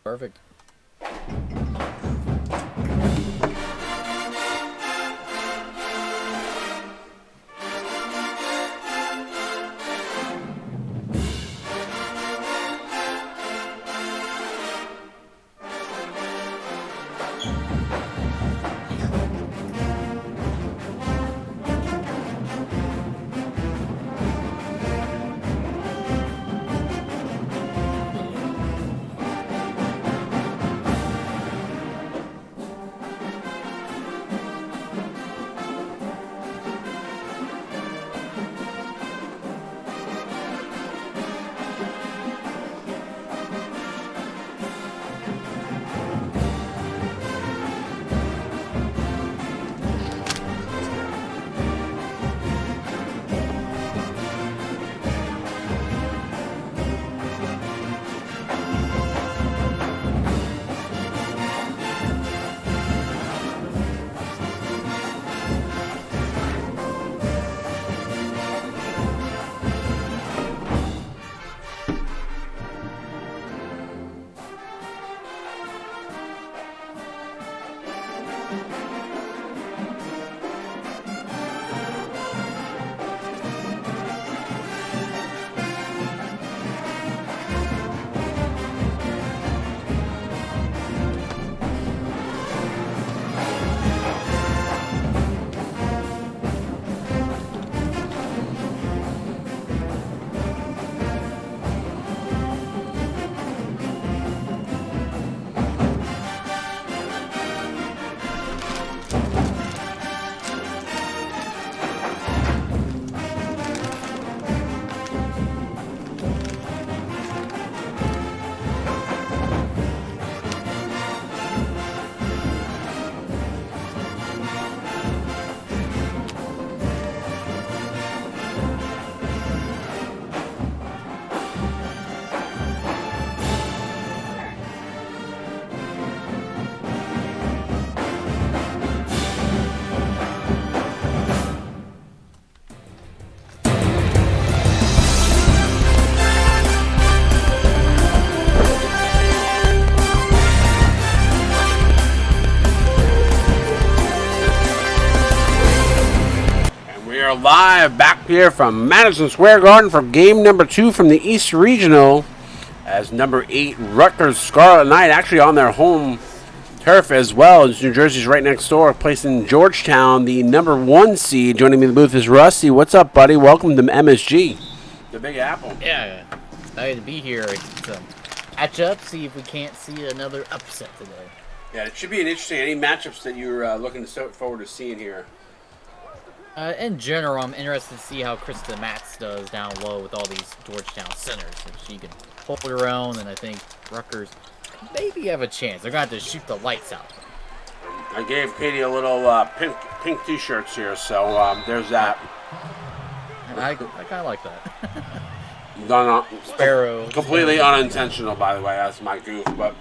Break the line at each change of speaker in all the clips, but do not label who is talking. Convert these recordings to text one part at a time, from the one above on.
Perfect.
Are live back here from Madison Square Garden for game number 2 from the East Regional, as number 8 Rutgers Scarlet Knight, actually on their home turf as well, as New Jersey's right next door, placing Georgetown, the number 1 seed. Joining me in the booth is Rusty. What's up, buddy? Welcome to MSG, the Big Apple.
Yeah, excited to be here. To match up, see if we can't see another upset today.
Yeah, it should be an interesting. Any matchups that you're looking forward to seeing here?
In general, I'm interested to see how Krista Matz does down low with all these Georgetown centers. If she can hold her own, and I think Rutgers maybe have a chance. They're going to have to shoot the lights out.
I gave Katie a little pink T-shirts here, so there's that.
I kind of like that.
Done
Sparrow.
Completely unintentional, by the way. That's my goof, but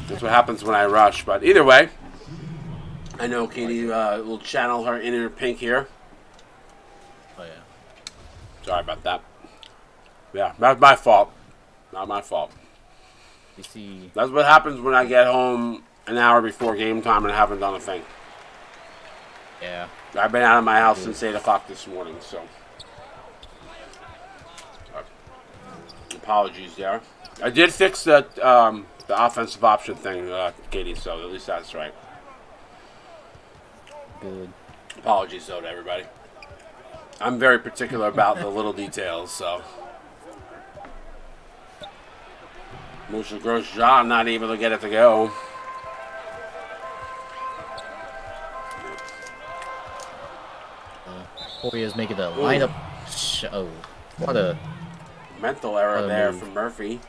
that's what happens when I rush. But either way, I know Katie will channel her inner pink here.
Oh, yeah.
Sorry about that. Yeah, that's my fault. Not my fault.
You see,
that's what happens when I get home an hour before game time and I haven't done a thing.
Yeah.
I've been out of my house since 8 o'clock this morning, so. Apologies there. I did fix the offensive option thing, Katie, so at least that's right.
Good.
Apologies, though, to everybody. I'm very particular about the little details, so. Musha Gross John not able to get it to go.
Corey is making the lineup show. What a
mental error there from Murphy.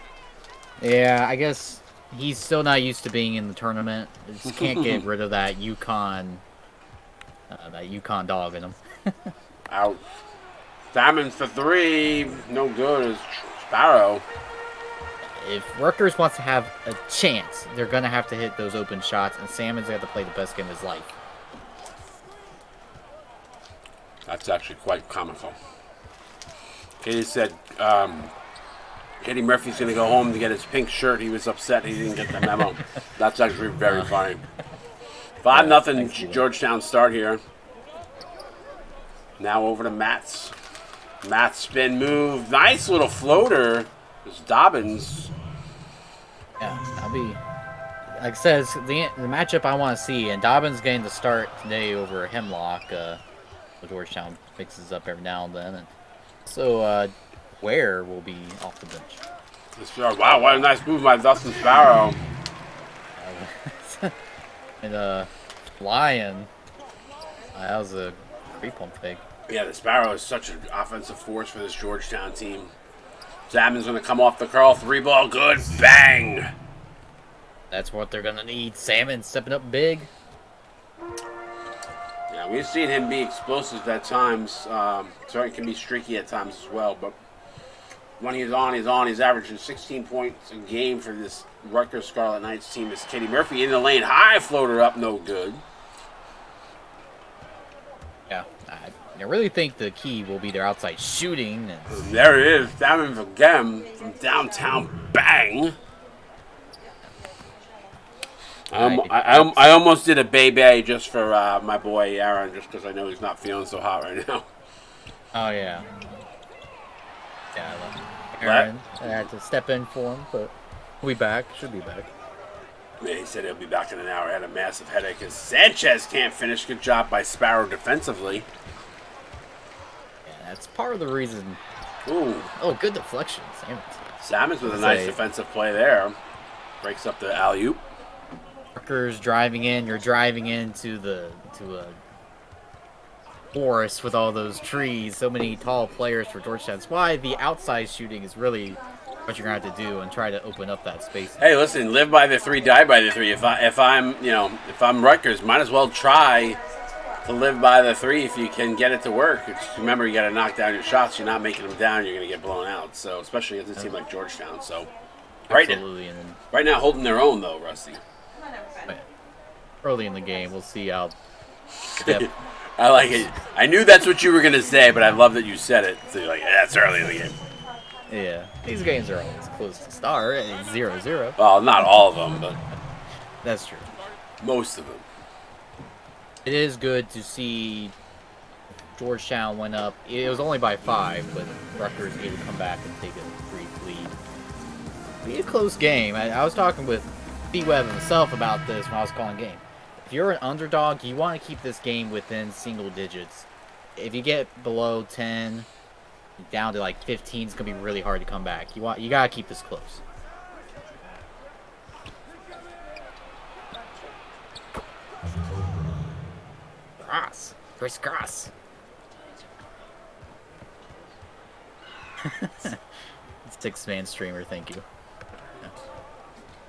Yeah, I guess he's still not used to being in the tournament. Just can't get rid of that UConn dog in him.
Out. Salmon for 3. No good is Sparrow.
If Rutgers wants to have a chance, they're going to have to hit those open shots, and Salmon's going to have to play the best game of his life. That's
actually quite comical. Katie said Eddie Murphy's going to go home to get his pink shirt. He was upset he didn't get the memo. That's actually very funny. 5-0 Georgetown start here. Now over to Matt's. Matt's spin move. Nice little floater. It's Dobbins.
Yeah, I'll be... Like I said, it's the matchup I want to see, and Dobbins getting the start today over Hemlock. Georgetown mixes up every now and then. And so, Ware will be off the bench.
Wow, what a nice move by Dustin Sparrow.
And Lion, that was a great pump fake.
Yeah, the Sparrow is such an offensive force for this Georgetown team. Salmon's going to come off the curl. 3-ball, good. Bang!
That's what they're going to need. Salmon stepping up big.
Yeah, we've seen him be explosive at times. Certainly can be streaky at times as well. But when he's on, he's on. He's averaging 16 points a game for this Rutgers Scarlet Knights team. Is Kenny Murphy in the lane. High floater up, no good.
Yeah, I really think the key will be their outside shooting. And
there it is. Salmon again from downtown. Bang! I almost did a baby just for my boy Aaron, just because I know he's not feeling so hot right now.
Oh, yeah. Yeah, I love Aaron. I had to step in for him, but we'll be back. Should be back.
Yeah, he said he'll be back in an hour. He had a massive headache because Sanchez can't finish. Good job by Sparrow defensively.
Yeah, that's part of the reason.
Ooh.
Oh, good deflection.
Salmons with a nice defensive play there. Breaks up the alley-oop.
Rutgers driving in. You're driving into a forest with all those trees. So many tall players for Georgetown. That's why the outside shooting is really what you're going to have to do and try to open up that space.
Hey, listen, live by the three, die by the three. If I'm Rutgers, might as well try to live by the three if you can get it to work. Just remember, you got to knock down your shots. You're not making them down, you're going to get blown out. So, especially against a team like Georgetown. So, right now, holding their own though, Rusty.
Early in the game, we'll see how.
I like it. I knew that's what you were going to say, but I love that you said it. So you're like, yeah, it's early in the game.
Yeah, these games are always close to start. It's 0-0.
Well, not all of them, but
that's true.
Most of them.
It is good to see Georgetown went up. It was only by 5, but Rutgers able to come back and take a brief lead. Be a close game. I was talking with B-Web himself about this when I was calling game. If you're an underdog, you want to keep this game within single digits. If you get below 10, down to like 15, it's gonna be really hard to come back. You gotta keep this close. Chris Cross. Six-man streamer, thank you.
Yeah.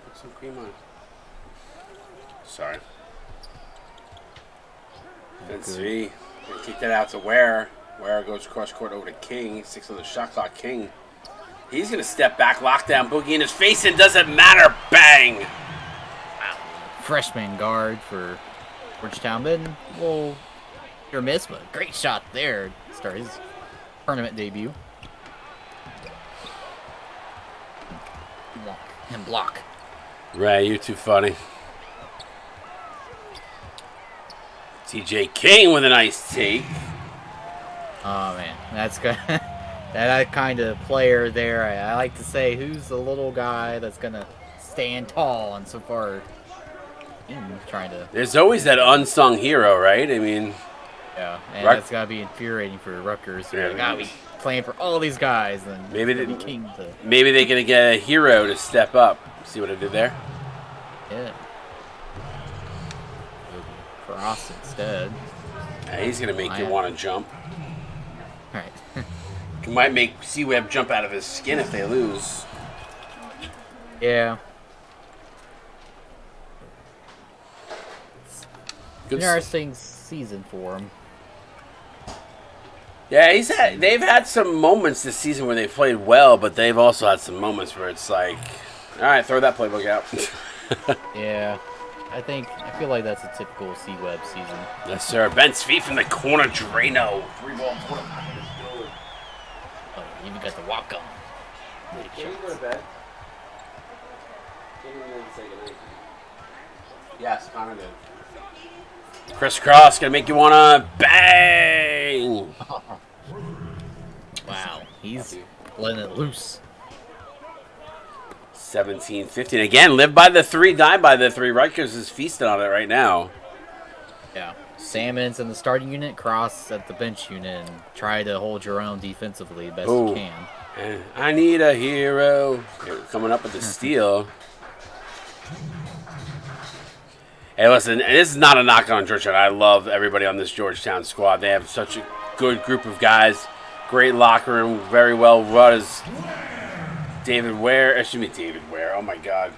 Put some cream on. Sorry. Let's see. Kick that out to Ware. Ware goes across court over to King. 6 on the shot clock. King. He's going to step back, lockdown, boogie in his face, and doesn't matter. Bang!
Wow. Freshman guard for Georgetown. Then, well, you're miss, but great shot there. Start his tournament debut. Block.
Ray, you're too funny. TJ King with a nice take.
Oh man, that's good. that kind of player there. I like to say, who's the little guy that's gonna stand tall? And so far, trying to.
There's always that unsung hero, right? I mean,
yeah, and that's gotta be infuriating for Rutgers. They gotta be playing for all these guys, and
maybe
maybe
they're gonna get a hero to step up. See what I did there?
Yeah. Cross instead.
Yeah, he's gonna make you want to jump.
All right.
You might make C-Web jump out of his skin if they lose.
Yeah.
Good.
Interesting season for him.
Yeah, they've had some moments this season where they've played well, but they've also had some moments where it's like, all right, throw that playbook out.
Yeah. I feel like that's a typical C-Web season.
Yes, sir. Ben's feet from the corner, Drano. 3-ball quarterback.
Oh, you even got the walk on.
Can you go to bed? Can you say goodnight? Yes, Connor did. Crisscross gonna make you wanna bang.
Wow, he's letting it loose.
17-15. Again, live by the 3, die by the 3. Rutgers is feasting on it right now.
Yeah. Salmon's in the starting unit, Cross at the bench unit, and try to hold your own defensively best you can.
I need a hero. Coming up with the steal. Hey, listen, this is not a knock on Georgetown. I love everybody on this Georgetown squad. They have such a good group of guys. Great locker room, very well run. David Ware, oh my God.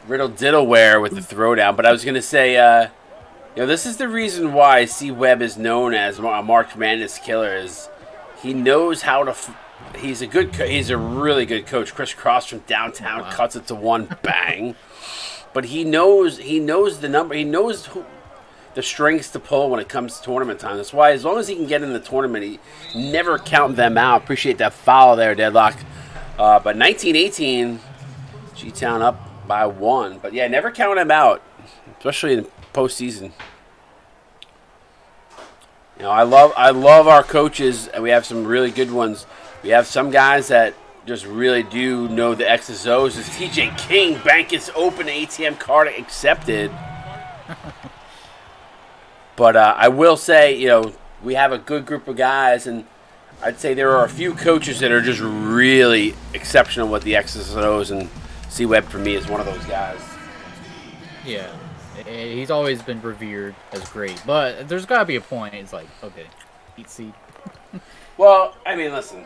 Riddle Diddle Ware with the throwdown. But I was going to say, this is the reason why C. Webb is known as a March Madness killer. Is he knows how to. He's a really good coach. Chris Cross from downtown cuts it to 1 bang. But he knows the number. He knows the strings to pull when it comes to tournament time. That's why as long as he can get in the tournament, he never count them out. Appreciate that foul there, Deadlock. But 19-18, G-Town up by 1. But yeah, never count him out, especially in postseason. I love our coaches, and we have some really good ones. We have some guys that just really do know the X's O's. Is TJ King, bank is open, ATM card accepted. But I will say, we have a good group of guys, and I'd say there are a few coaches that are just really exceptional with the X's and O's, and C. Webb for me is one of those guys.
Yeah, he's always been revered as great, but there's got to be a point. It's like, okay, eat seed.
Well, I mean, listen.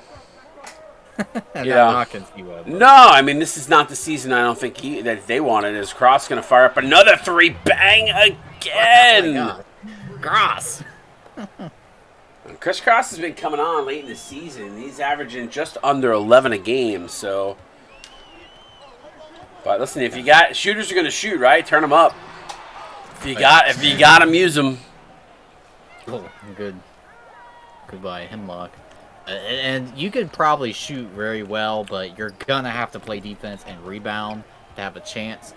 Not C. Webb.
No, I mean, this is not the season I don't think that they wanted. Is Cross going to fire up another 3? Bang again!
Oh my God. Cross!
Chris Cross has been coming on late in the season. He's averaging just under 11 a game, so. But listen, if you got shooters are going to shoot, right? Turn them up. If you got them, use them.
Oh, good. Goodbye, Hemlock. And you could probably shoot very well, but you're gonna have to play defense and rebound to have a chance.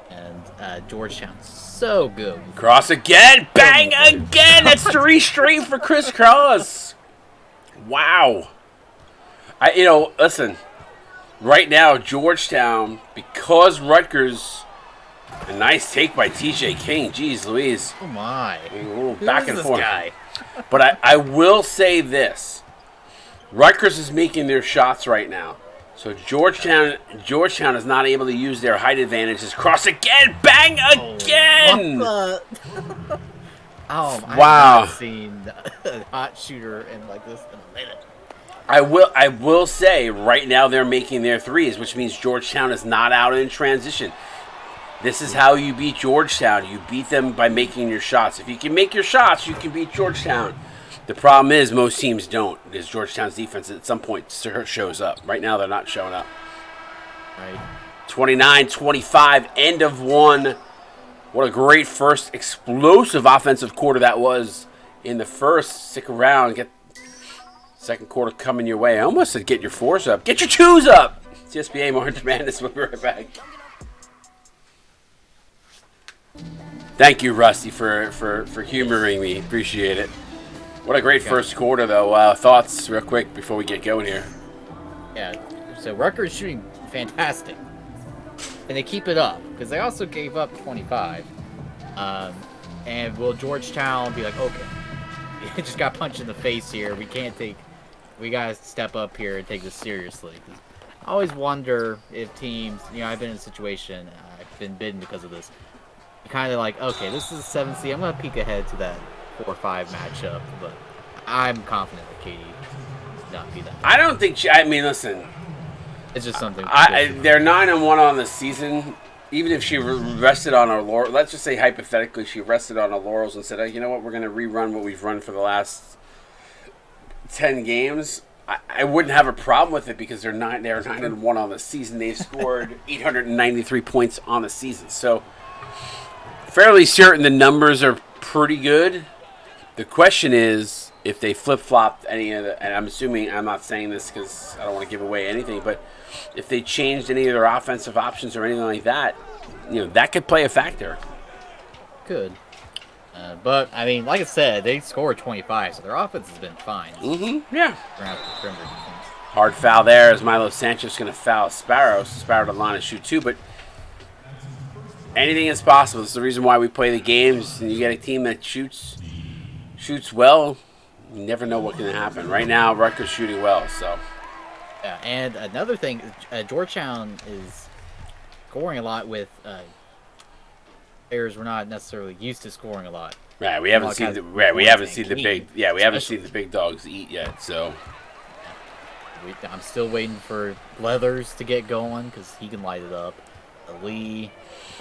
And Georgetown's so good.
Cross again, bang again. That's 3 straight for Chris Cross. Wow. Listen. Right now, Georgetown, because Rutgers, a nice take by TJ King. Jeez Louise.
Oh my.
A little back and forth.
Guy?
But I will say this. Rutgers is making their shots right now. So Georgetown is not able to use their height advantages. Cross again, bang again.
Wow.
Wow.
I've not seen a hot shooter in like this in a minute.
I will say right now they're making their 3s, which means Georgetown is not out in transition. This is how you beat Georgetown. You beat them by making your shots. If you can make your shots, you can beat Georgetown. The problem is most teams don't, because Georgetown's defense at some point shows up. Right now they're not showing up.
Right.
29-25, end of 1. What a great first explosive offensive quarter that was in the first. Stick around, get second quarter coming your way. I almost said get your 4s up. Get your 2s up! It's SBA March Madness. We'll be right back. Thank you, Rusty, for humoring me. Appreciate it. What a great first quarter, though. Thoughts real quick before we get going here.
Yeah, so Rutgers shooting fantastic. And they keep it up, because they also gave up 25. And will Georgetown be like, okay, you just got punched in the face here. We got to step up here and take this seriously. I always wonder if teams, I've been in a situation, I've been bitten because of this. Kind of like, okay, this is a 7 seed. I'm going to peek ahead to that 4-5 matchup, but I'm confident that Katie will not be that.
I don't think listen.
It's just something.
They're 9-1 on the season. Even if she rested on her laurels, let's just say hypothetically she rested on her laurels and said, oh, you know what, we're going to rerun what we've run for the last 10 games. I wouldn't have a problem with it because they're 9-1 on the season. They've scored 893 points on the season. So fairly certain the numbers are pretty good. The question is if they flip-flopped any of the, and I'm assuming, I'm not saying this because I don't want to give away anything, but if they changed any of their offensive options or anything like that, that could play a factor.
Good. But, I mean, like I said, they scored 25, so their offense has been fine.
Mm-hmm. Yeah.
Around the perimeter defense.
Hard foul there as Milo Sanchez going to foul Sparrow. Sparrow to the line and shoot 2, but anything is possible. It's the reason why we play the games, and you get a team that shoots well. You never know what can happen. Right now, Rutgers shooting well, so.
Yeah, and another thing, Georgetown is scoring a lot with players we're not necessarily used to scoring a lot.
Right, we haven't seen the big dogs eat yet, so.
I'm still waiting for Leathers to get going because he can light it up. Lee,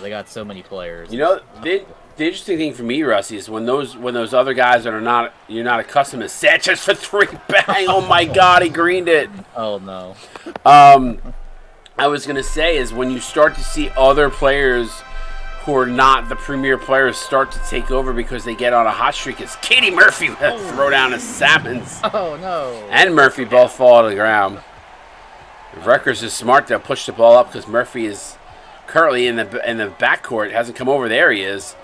they got so many players.
The interesting thing for me, Rusty, is when those other guys that you're not accustomed to. Sanchez for 3, bang! Oh my God, he greened it.
Oh no.
I was gonna say is when you start to see other players who are not the premier players start to take over because they get on a hot streak. Is Katie Murphy with a throw down to Salmons.
Oh no.
And Murphy both fall to the ground. If Rutgers is smart, they'll push the ball up because Murphy is currently in the backcourt. Hasn't come over there. He is.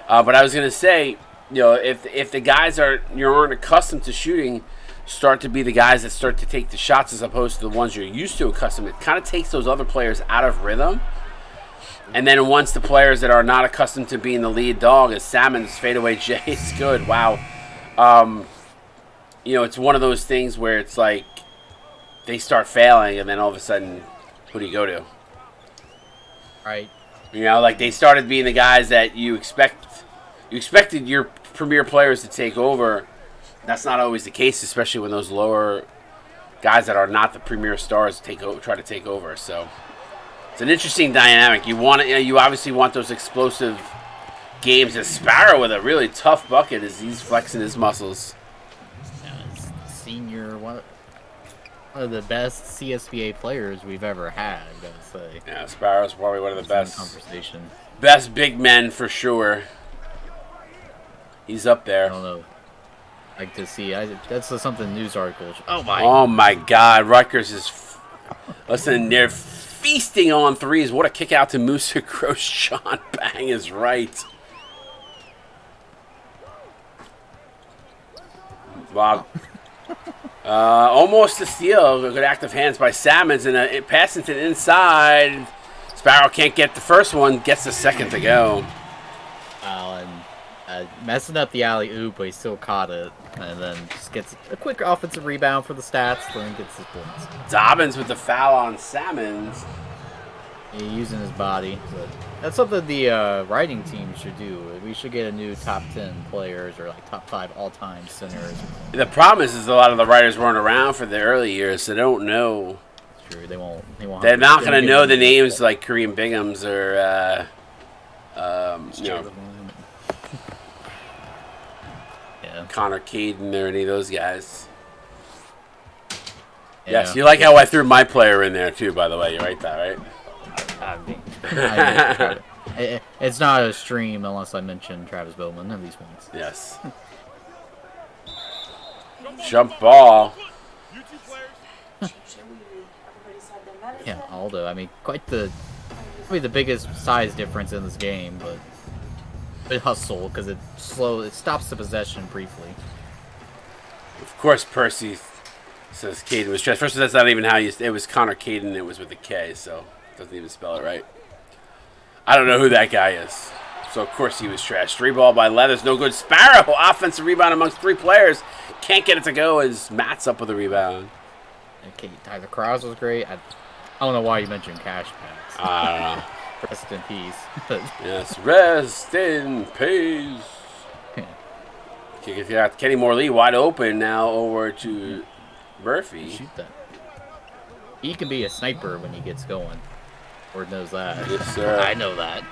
But I was gonna say, if the guys aren't accustomed to shooting, start to be the guys that start to take the shots as opposed to the ones you're used to accustomed. It kind of takes those other players out of rhythm. And then once the players that are not accustomed to being the lead dog, as Salmon's fadeaway J, it's good. Wow. It's one of those things where it's like they start failing, and then all of a sudden, who do you go to?
Right.
Like they started being the guys that you expected your premier players to take over. That's not always the case, especially when those lower guys that are not the premier stars try to take over. So it's an interesting dynamic. You obviously want those explosive games. And Sparrow with a really tough bucket as he's flexing his muscles.
Senior, one of the best CSBA players we've ever had, I gotta say.
Yeah, Sparrow's probably one of the best.
Conversation.
Best big men for sure. He's up there.
I don't know. Like to see. That's something news article.
Oh my God! Rutgers is. Listen, they're feasting on threes. What a kick out to Musa Grosjean. Bang is right. Bob. Almost a steal. Good active hands by Salmons, and it passes to the inside. Sparrow can't get the first one. Gets the second to go.
And messing up the alley-oop, but he still caught it. And then just gets a quick offensive rebound for the stats, then gets his points.
Dobbins with the foul on Salmons.
He's using his body. But that's something the writing team should do. We should get a new top 10 players or like top 5 all-time centers.
The problem is a lot of the writers weren't around for the early years, so they don't know.
That's true. They won't. They're
not going to know the names like Kareem Bingham's or Connor Caden or any of those guys. Yeah. Yes, you like how I threw my player in there too, by the way. You write that,
right? It's not a stream unless I mention Travis Bowman at least once.
Yes. Jump ball.
Yeah, Aldo. I mean, probably the biggest size difference in this game, but hustle because it stops the possession briefly.
Of course, Percy says Caden was trash. First, that's not even how it was Connor Caden. It was with a K, so it doesn't even spell it right. I don't know who that guy is. So, of course, he was trash. 3-ball by Leathers. No good. Sparrow. Offensive rebound amongst 3 players. Can't get it to go as Matt's up with a rebound.
Okay, Tyler Krause was great. I don't know why you mentioned Cash Packs.
I don't know.
Rest in peace.
Yes, rest in peace. If you got Kenny Morley wide open now over to Murphy.
Shoot that. He can be a sniper when he gets going. Lord knows that.
Yes, sir.
I know that.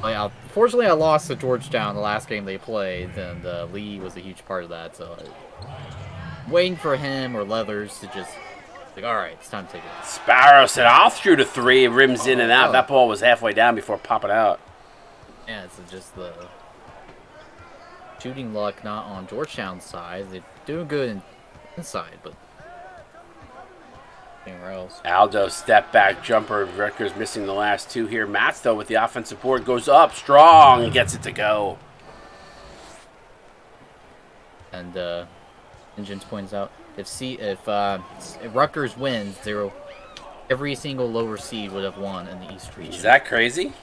Yeah. Fortunately, I lost to Georgetown the last game they played, and Lee was a huge part of that. So, waiting for him or Leathers to just. Like, all right, it's time to take it.
Sparrow said, I'll shoot a 3. It rims in and out. That ball was halfway down before popping out.
Yeah, it's just the shooting luck not on Georgetown's side. They're doing good inside, but anywhere else.
Aldo step back jumper. Rutgers missing the last two here. Matz though with the offensive board goes up strong and gets it to go.
And Engines points out if Rutgers wins, every single lower seed would have won in the East region.
Is that crazy?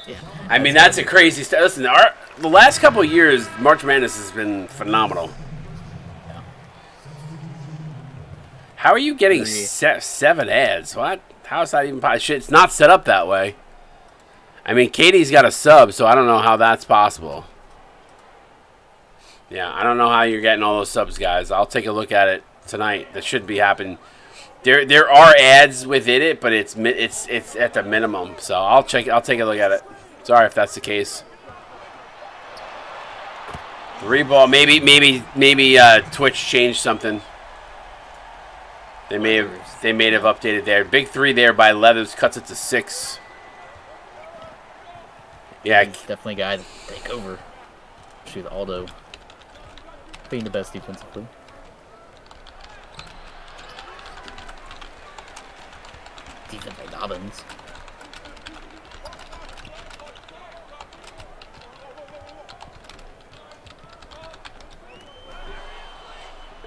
Yeah.
I mean, that's a crazy stuff. Listen, the last couple of years, March Madness has been phenomenal.
Yeah.
How are you getting 7 ads? What? How is that even possible? It's not set up that way. I mean, Katie's got a sub, so I don't know how that's possible. Yeah, I don't know how you're getting all those subs, guys. I'll take a look at it tonight. That should be happening. There are ads within it, but it's at the minimum. So I'll take a look at it. Sorry if that's the case. 3 ball. Maybe Twitch changed something. They may have updated there. Big 3 there by Leathers cuts it to 6. Yeah,
He's definitely a guy to take over. Shoot, Aldo being the best defensively. Defense by Dobbins.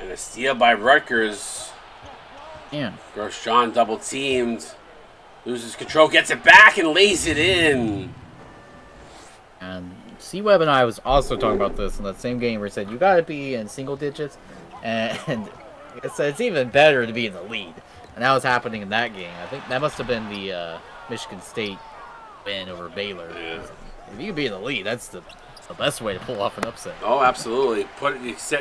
and a steal by Rutgers.
Yeah.
Grosjean double teamed. Loses control, gets it back, and lays it in.
And C-Web and I was also talking about this in that same game where he said, you got to be in single digits. And it's even better to be in the lead. And that was happening in that game. I think that must have been the Michigan State win over Baylor.
Yeah.
If you can be in the lead, that's the best way to pull off an upset.
Oh, absolutely.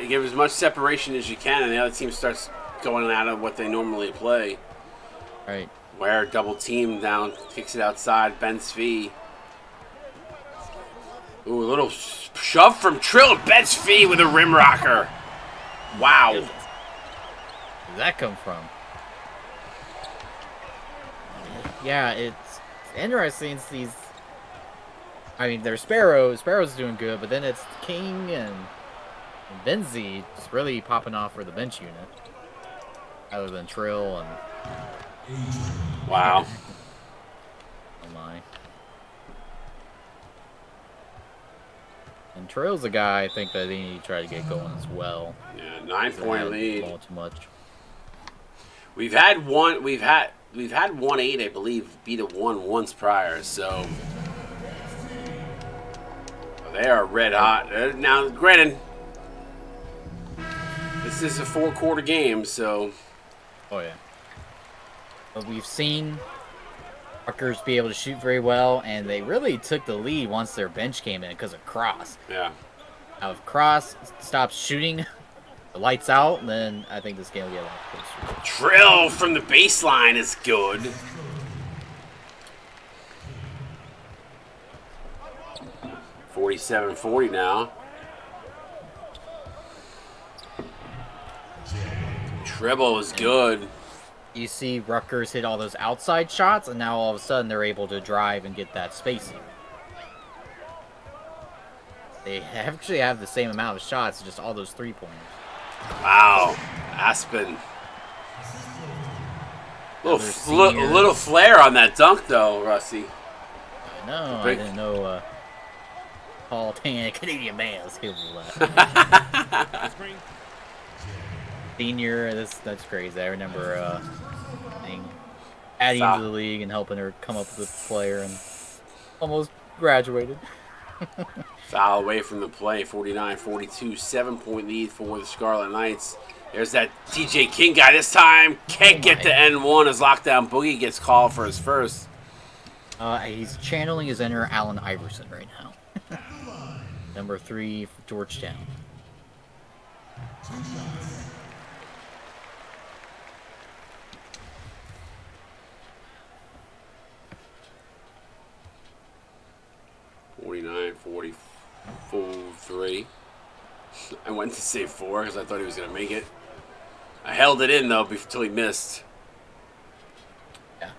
Give as much separation as you can, and the other team starts going out of what they normally play.
Right.
Ware double team down, kicks it outside, Ben Svee. Ooh, a little shove from Trill. Ben Svee with a rim rocker. Wow.
Where did that come from? Yeah, it's interesting. It's these. I mean, there's Sparrow. Sparrow's doing good, but then it's King and Benzie just really popping off for the bench unit, other than Trill and.
Wow.
Oh my. And Trill's a guy I think that they need to try to get going as well.
Yeah, 9-point lead.
Ball too much.
We've had 1-8, I believe, beat a 1 once prior, so they are red hot. Now, granted, this is a 4-quarter game, so.
Oh yeah. But we've seen Rutgers be able to shoot very well, and they really took the lead once their bench came in because of Cross.
Yeah.
Now, if Cross stops shooting, the lights out, then I think this game will get a lot closer.
Trill from the baseline is good. .47-40 now. Treble is good.
You see Rutgers hit all those outside shots, and now all of a sudden they're able to drive and get that spacing. They actually have the same amount of shots, just all those three-pointers.
Wow. Aspen. Little flare on that dunk, though, Rusty.
I know. I didn't know Paul Tan, a Canadian man, was capable of that. Senior, that's crazy. I remember adding to the league and helping her come up with a player and almost graduated.
Foul away from the play, 49-42, 7-point lead for the Scarlet Knights. There's that TJ King guy. This time can't get to N1 as Lockdown Boogie gets called for his first.
He's channeling his inner Allen Iverson right now. Number 3 for Georgetown.
.49-44-3. I went to say 4 because I thought he was going to make it. I held it in, though, until he missed.
Yeah.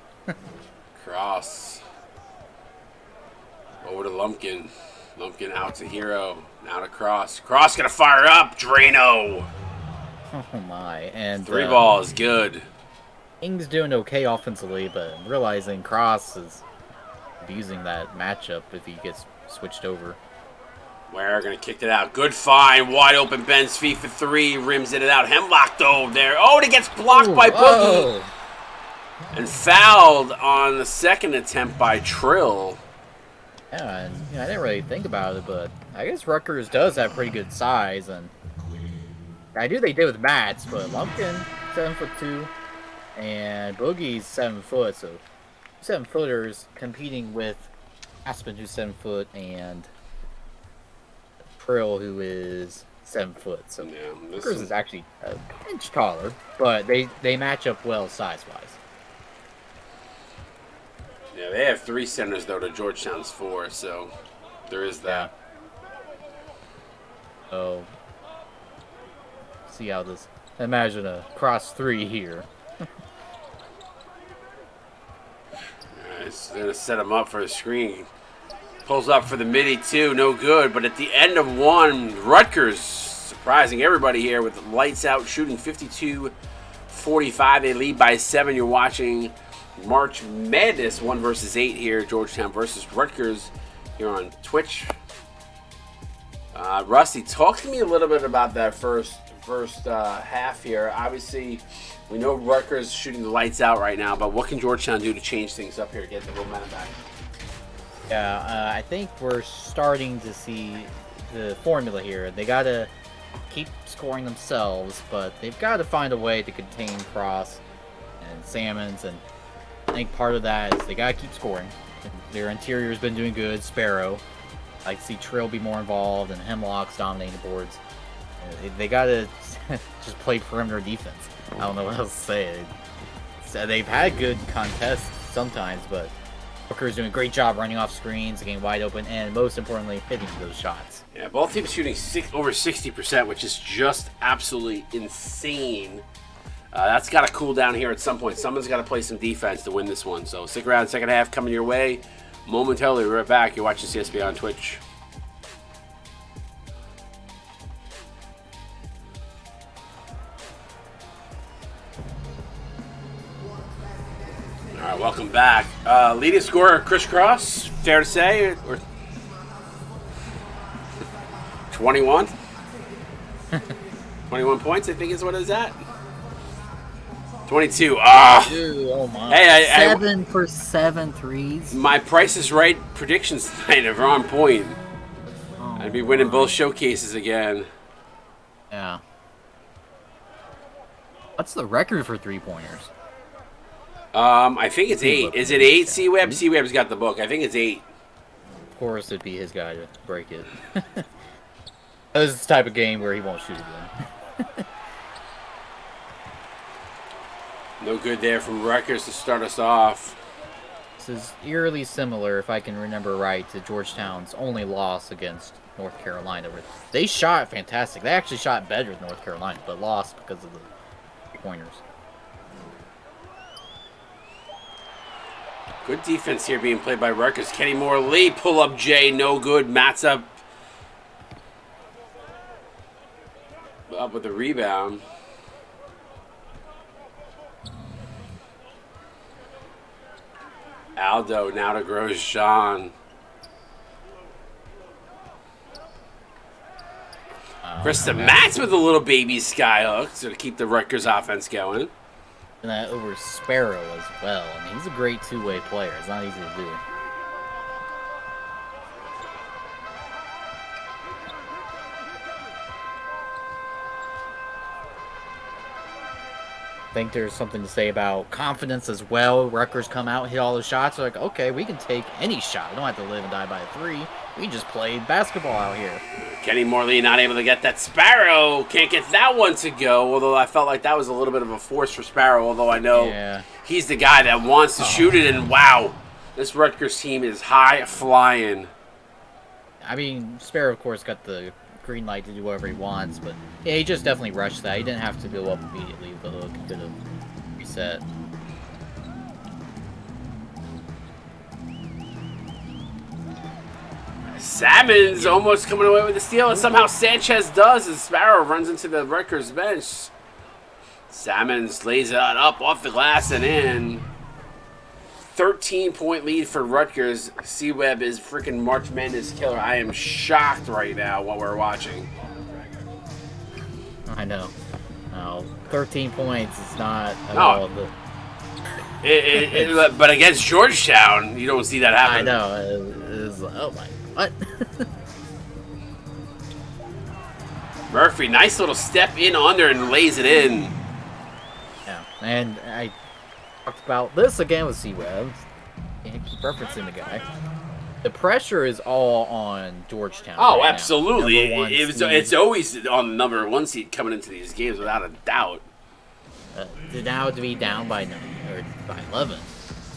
Cross. Over to Lumpkin. Lumpkin out to Hero. Now to Cross. Cross going to fire up. Drano.
Oh, my. And
3 ball is good.
King's doing okay offensively, but I'm realizing Cross is abusing that matchup if he gets switched over.
Ware gonna kick it out. Good find. Wide open Ben's feet for 3. Rims it out. Hemlock though there. Oh, and it gets blocked by Boogie. And fouled on the second attempt by Trill.
Yeah, and I didn't really think about it, but I guess Rutgers does have pretty good size, and I knew they did with Mats, but Lumpkin 7'2", and Boogie's 7 foot, so 7-footers competing with Aspen, who's 7 foot, and Trill, who is 7 foot. So
yeah,
Rutgers is actually an inch taller, but they match up well size-wise.
Yeah, they have 3 centers though to Georgetown's 4, so there is that.
Yeah. So see how this. Imagine a cross 3 here.
It's going to set him up for a screen. Pulls up for the midi, too. No good. But at the end of 1, Rutgers surprising everybody here with lights out, shooting 52-45. They lead by 7. You're watching March Madness 1 versus 8 here. Georgetown versus Rutgers here on Twitch. Rusty, talk to me a little bit about that first half here. Obviously, we know Rutgers shooting the lights out right now, but what can Georgetown do to change things up here, get the momentum back?
Yeah, I think we're starting to see the formula here. They got to keep scoring themselves, but they've got to find a way to contain Cross and Salmons, and I think part of that is they got to keep scoring. Their interior has been doing good. Sparrow. I see Trill be more involved, and Hemlock's dominating the boards. They got to just play perimeter defense. I don't know what else to say. So they've had good contests sometimes, but Booker's doing a great job running off screens, getting wide open, and most importantly, hitting those shots.
Yeah, both teams shooting over 60%, which is just absolutely insane. That's got to cool down here at some point. Someone's got to play some defense to win this one. So stick around, second half coming your way. Momentarily, we're right back. You're watching CSB on Twitch. All right, welcome back. Leading scorer, Chris Cross, fair to say, or 21? 21 points, I think is what it's at. 22.
Dude, oh my.
Hey,
7 for 7 threes.
My Price is Right predictions tonight are on point.
Oh,
I'd be winning both showcases again.
Yeah. What's the record for 3-pointers?
I think it's 8. Is it 8, C-Web? C-Web's got the book. I think it's 8.
Of course, it'd be his guy to break it. This is the type of game where he won't shoot again.
No good there from Rutgers to start us off.
This is eerily similar, if I can remember right, to Georgetown's only loss against North Carolina. They shot fantastic. They actually shot better than North Carolina, but lost because of the pointers.
Good defense here being played by Rutgers. Kenny Moore Lee, pull up J, no good. Matt's up with the rebound. Aldo now to Grosjean. Krista Matz with a little baby skyhook to keep the Rutgers offense going.
And that over Sparrow as well. I mean, he's a great two-way player. It's not easy to do. I think there's something to say about confidence as well. Rutgers come out, hit all the shots. They're like, okay, we can take any shot. We don't have to live and die by a 3. We just played basketball out here.
Kenny Morley not able to get that. Sparrow can't get that one to go, although I felt like that was a little bit of a force for Sparrow, although I know he's the guy that wants to shoot it, and wow, this Rutgers team is high flying.
I mean, Sparrow, of course, got the green light to do whatever he wants, but yeah, he just definitely rushed that. He didn't have to go up immediately with the hook. He could have reset.
Salmon's almost coming away with the steal, and somehow Sanchez does as Sparrow runs into the Rutgers bench. Salmons lays it up off the glass and in. 13-point lead for Rutgers. C-Web is freaking March Madness killer. I am shocked right now what we're watching.
I know. No, 13 points is not at all.
But against Georgetown, you don't see that happen.
I know. It's like, oh my, what?
Murphy, nice little step in under and lays it in.
Yeah, and I talked about this again with C-Web. Can't keep referencing the guy. The pressure is all on Georgetown.
Oh,
right
absolutely.
Now.
It's always on the number 1 seed coming into these games without a doubt.
Now to be down by 9 or by 11,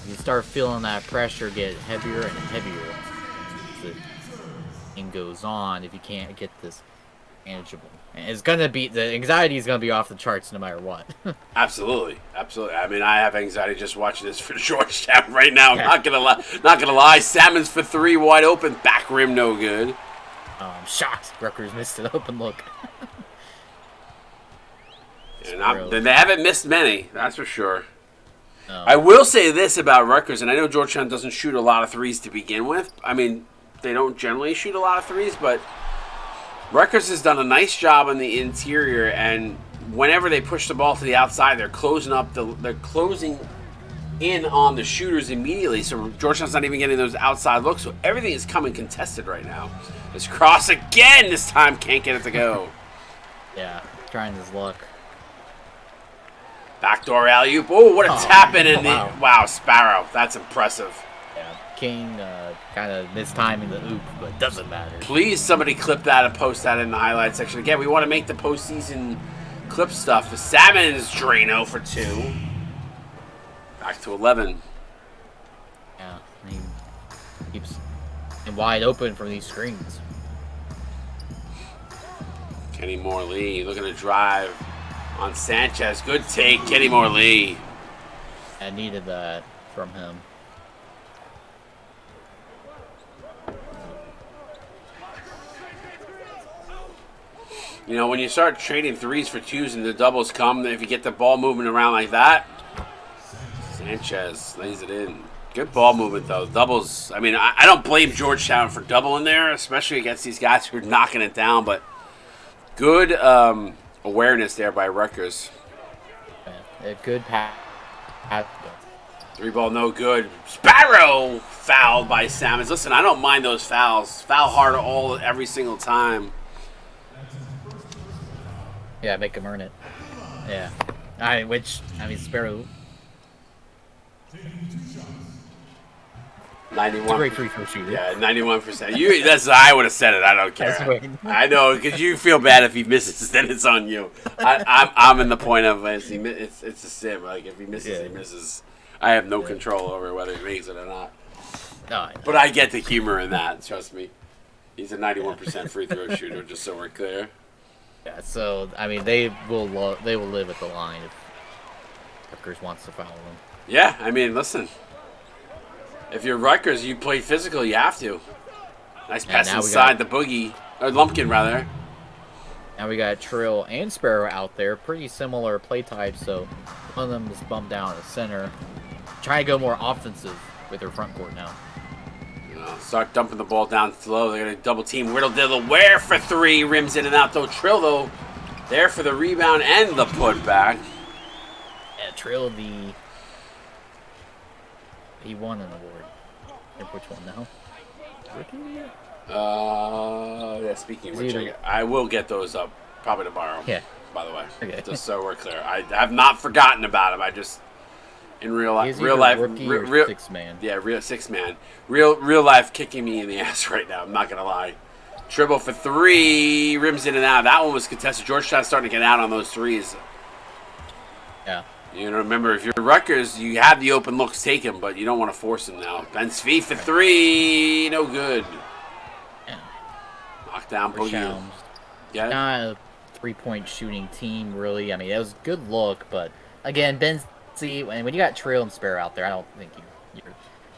you start feeling that pressure get heavier and heavier as the game goes on. If you can't get this manageable, and it's gonna be, the anxiety is gonna be off the charts no matter what.
Absolutely. I mean, I have anxiety just watching this for Georgetown right now. I'm not gonna lie. Salmons for 3, wide open, back rim, no good.
I'm shocked. Rutgers missed an open look.
And they haven't missed many, that's for sure.
No.
I will say this about Rutgers, and I know Georgetown doesn't shoot a lot of threes to begin with. I mean, they don't generally shoot a lot of threes, but Rutgers has done a nice job on the interior, and whenever they push the ball to the outside, they're closing in on the shooters immediately. So Georgetown's not even getting those outside looks. So everything is coming contested right now. This cross again. This time can't get it to go.
Yeah, trying his luck.
Backdoor alley-oop. Oh, what a tap in the...
Wow.
Wow, Sparrow. That's impressive.
Yeah, King kind of mistiming the oop, but doesn't matter.
Please, somebody clip that and post that in the highlight section. Again, we want to make the postseason clip stuff. The Salmons drain 0 for 2. Back to 11.
Yeah, he keeps him wide open from these screens.
Kenny Moore-Lee looking to drive on Sanchez. Good take, Kenny Moore-Lee.
I needed that from him.
You know, when you start trading threes for twos and the doubles come, if you get the ball moving around like that, Sanchez lays it in. Good ball movement, though. Doubles, I mean, I don't blame Georgetown for doubling there, especially against these guys who are knocking it down, but good awareness there by Rutgers.
A good pass.
3-ball, no good. Sparrow fouled by Salmons. Listen, I don't mind those fouls. Foul hard every single time.
Yeah, make him earn it. Yeah. Sparrow.
91.
Great free throw shooter.
Yeah, 91%. That's I would have said it. I don't care. I know, because you feel bad if he misses, then it's on you. I'm in the point of it's a sim. Like if he misses, he misses. I have no control over whether he makes it or not.
No,
but I get the humor in that. Trust me. He's a 91% free throw shooter. Just so we're clear.
Yeah. So I mean, they will live at the line if Rutgers wants to foul them.
Yeah. I mean, listen. If you're Rutgers, you play physical, you have to. Nice pass inside the boogie. Or Lumpkin, rather.
Now we got Trill and Sparrow out there. Pretty similar play types, so one of them is bumped down to center. Try to go more offensive with their front court now.
Start dumping the ball down slow. They're going to double team Whittle Diddle. Where for 3. Rims in and out, though. Trill, though, there for the rebound and the putback.
Yeah, Trill, he won an award. Which one now?
Yeah, speaking of which, I will get those up probably tomorrow.
Yeah.
By the way.
Okay.
Just so we're clear. I have not forgotten about him. I just, in real life,
real 6 man.
Yeah, real 6 man. Real life kicking me in the ass right now. I'm not going to lie. Dribble for 3. Rims in and out. That one was contested. Georgetown's starting to get out on those threes.
Yeah.
You know, remember, if you're Rutgers, you have the open looks taken, but you don't want to force them now. Ben Svee for 3. No good.
Yeah.
Knockdown boogie. Yeah.
Not a 3-point shooting team, really. I mean, it was a good look, but again, Ben Svee, and when you got Trill and Sparrow out there, I don't think you're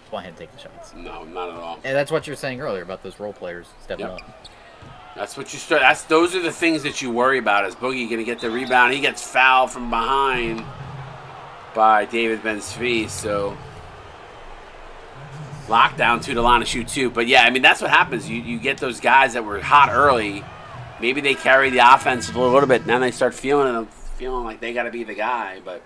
go ahead and take the shots.
No, not at all.
And that's what you were saying earlier about those role players stepping up.
That's what you start. Those are the things that you worry about. Is Boogie going to get the rebound? He gets fouled from behind by David Ben-Zvi. So lockdown to the line to shoot two. But yeah, I mean that's what happens. You get those guys that were hot early. Maybe they carry the offense a little bit. Now they start feeling like they got to be the guy. But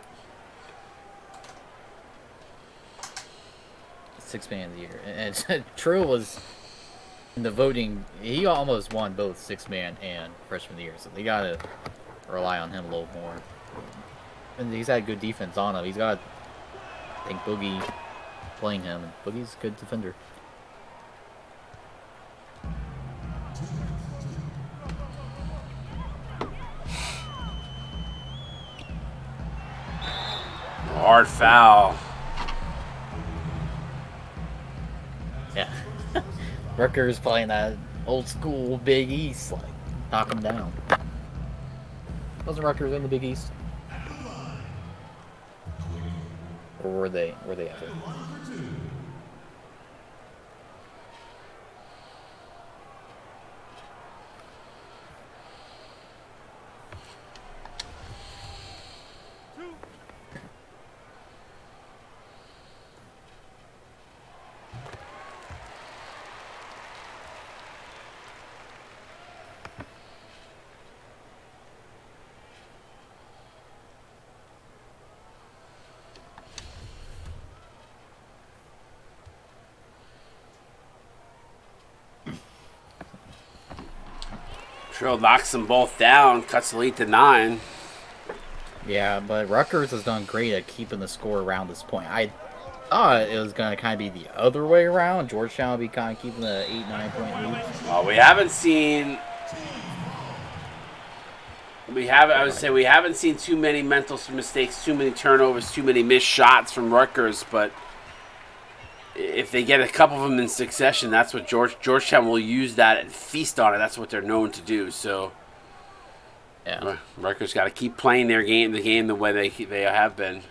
Sixth man of the year, and Trill was in the voting. He almost won both sixth man and freshman of the year, so they gotta rely on him a little more. And he's had good defense on him. He's got, I think, Boogie playing him. Boogie's a good defender.
hard foul.
Yeah. Rutgers playing that old school Big East, like, knock them down. Wasn't Rutgers in the Big East? Or were they? Were they ever?
Trill knocks them both down, cuts the lead to 9.
Yeah, but Rutgers has done great at keeping the score around this point. I thought it was going to kind of be the other way around. Georgetown would be kind of keeping the 8-9 point lead.
Well, we haven't seen. I would say we haven't seen too many mental mistakes, too many turnovers, too many missed shots from Rutgers. But if they get a couple of them in succession, that's what Georgetown will use that and feast on it. That's what they're known to do. So,
yeah,
Rutgers got to keep playing the game the way they have been.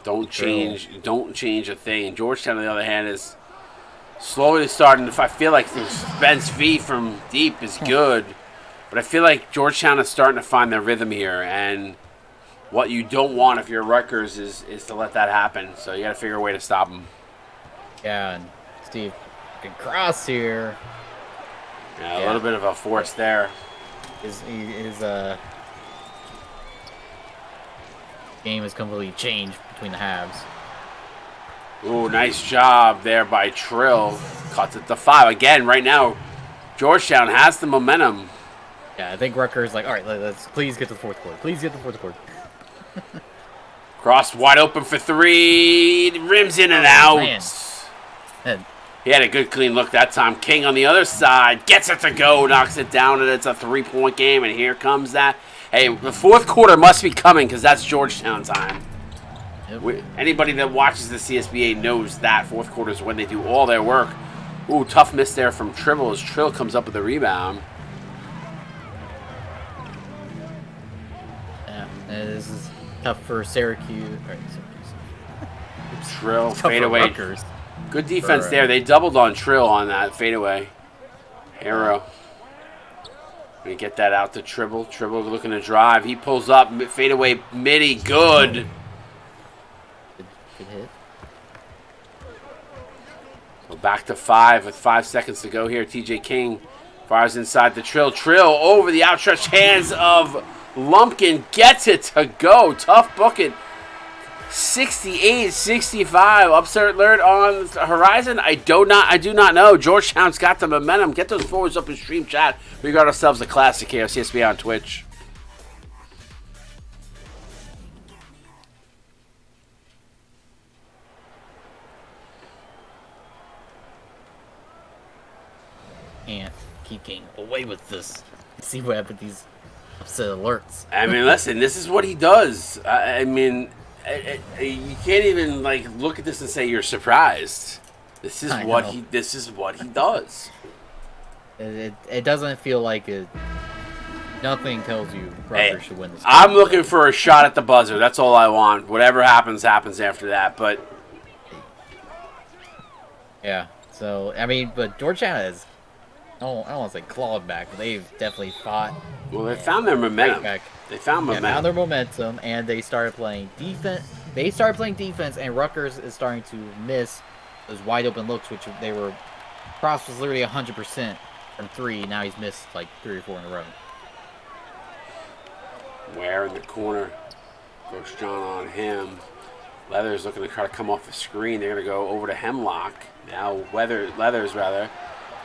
Don't change a thing. Georgetown, on the other hand, is slowly starting to. I feel like Ben-Zvi from deep is good, but I feel like Georgetown is starting to find their rhythm here. And what you don't want if you're Rutgers is to let that happen. So you got to figure a way to stop them.
Yeah, and Steve can cross here.
Yeah, a little bit of a force there.
His game has completely changed between the halves.
Ooh, nice job there by Trill. Cuts it to 5. Again, right now, Georgetown has the momentum.
Yeah, I think Rutgers like, all right, let's please get to the fourth quarter. Please get to the fourth quarter.
Cross wide open for 3. Rims in and out.
Man.
He had a good clean look that time. King on the other side. Gets it to go. Knocks it down, and it's a 3-point game. And here comes that. Hey, the fourth quarter must be coming because that's Georgetown time.
Yep.
Anybody that watches the CSBA knows that fourth quarter is when they do all their work. Ooh, tough miss there from Tribble as Trill comes up with a rebound.
Yeah, this is tough for Syracuse. Right,
Trill, fadeaway. Good defense there. They doubled on Trill on that fadeaway. Arrow. We get that out to Tribble. Tribble looking to drive. He pulls up. Fadeaway midi. Good.
Good hit.
So back to 5 with 5 seconds to go here. TJ King fires inside the Trill. Trill over the outstretched hands of Lumpkin. Gets it to go. Tough booking. 68-65. Upset alert on the horizon. I do not know. Georgetown's got the momentum. Get those forwards up in stream chat. We got ourselves a classic here. CSB on Twitch.
Can't keep getting away with this. See what happens with these upset alerts.
I mean, listen, this is what he does. I mean, you can't even like look at this and say you're surprised. This is what he does.
It doesn't feel like it. Nothing tells you Rutgers should win this game.
I'm looking for a shot at the buzzer. That's all I want. Whatever happens after that. But
yeah, so I mean, but Georgetown has I don't want to say clawed back, but they've definitely fought.
Well, they found their momentum.
Back.
They found momentum.
Found their momentum, and they started playing defense. They started playing defense, and Rutgers is starting to miss those wide open looks, which they were. Cross was literally 100% from 3. Now he's missed like 3 or 4 in a row.
Ware in the corner. Coach John on him. Leathers looking to try to come off the screen. They're going to go over to Hemlock. Now Leathers, rather.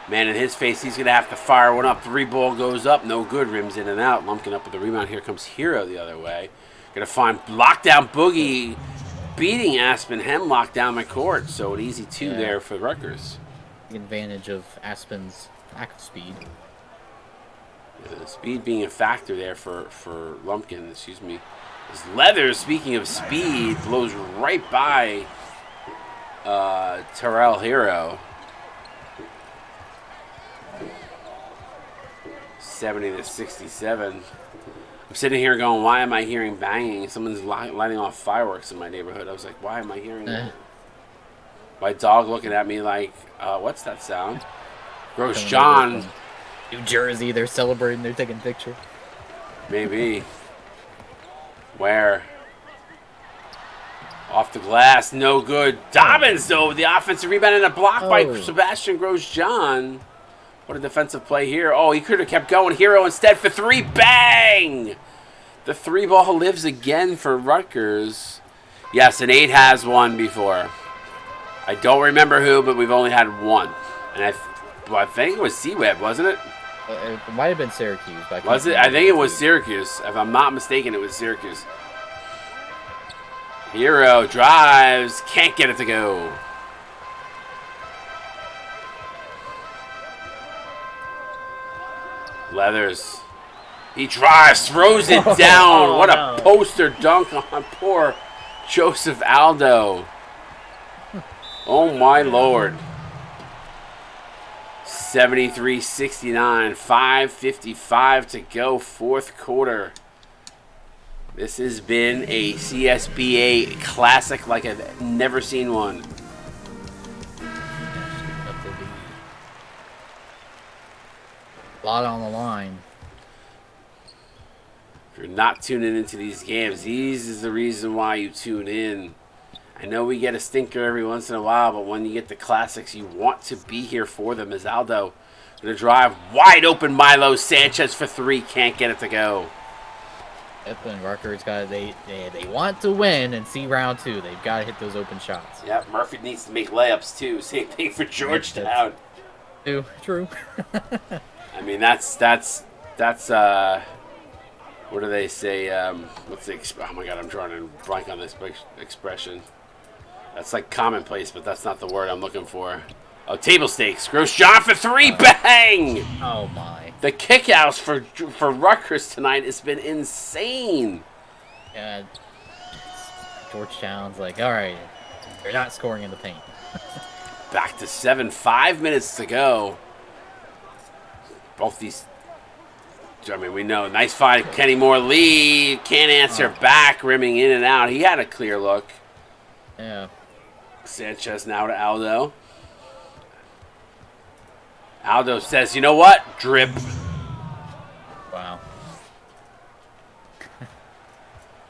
Man in his face, he's going to have to fire one up. 3 ball goes up. No good. Rims in and out. Lumpkin up with the rebound. Here comes Hero the other way. Going to find lockdown Boogie beating Aspen Hemlock down the court. So an easy 2 there for Rutgers.
Advantage of Aspen's lack of speed.
Speed being a factor there for Lumpkin, excuse me. As Leathers, speaking of speed, blows right by Terrell Hero. 70-67. I'm sitting here going, why am I hearing banging? Someone's lighting off fireworks in my neighborhood. I was like, why am I hearing that? My dog looking at me like, what's that sound? Gross John.
New Jersey, they're celebrating, they're taking a picture.
Maybe. Where? Off the glass, no good. Dobbins, though, with the offensive rebound and a block by Sebastian Grosjean. What a defensive play here. Oh, he could have kept going. Hero instead for 3. Bang! The 3 ball lives again for Rutgers. Yes, an 8 has won before. I don't remember who, but we've only had one. And I think it was C-Web, wasn't it?
It might have been Syracuse. But
was it? I think it was Syracuse. If I'm not mistaken, it was Syracuse. Hero drives. Can't get it to go. Leathers. He drives. Throws it down. What a poster dunk on poor Joseph Aldo. Oh, my Lord. 73-69, 5:55 to go, 4th quarter. This has been a CSBA classic like I've never seen one.
A lot on the line.
If you're not tuning into these games, these is the reason why you tune in. I know we get a stinker every once in a while, but when you get the classics, you want to be here for them. As Aldo going to drive wide open, Milo Sanchez for 3, can't get it to go.
Yep, and Rutgers they want to win and see round 2. They've got to hit those open shots.
Yep, Murphy needs to make layups too. Same thing for Georgetown.
True.
I mean that's what do they say? What's the oh my God, I'm drawing a blank on this expression. That's like commonplace, but that's not the word I'm looking for. Oh, table stakes. Grosjean for 3, bang!
Oh my!
The kickouts for Rutgers tonight has been insane.
Yeah, Georgetown's like, all right, they're not scoring in the paint.
Back to 7, 5 minutes to go. Both these. I mean, we know. Nice fight. Kenny Moore Lee can't answer back, rimming in and out. He had a clear look.
Yeah.
Sanchez now to Aldo. Aldo says, you know what? Drip.
Wow.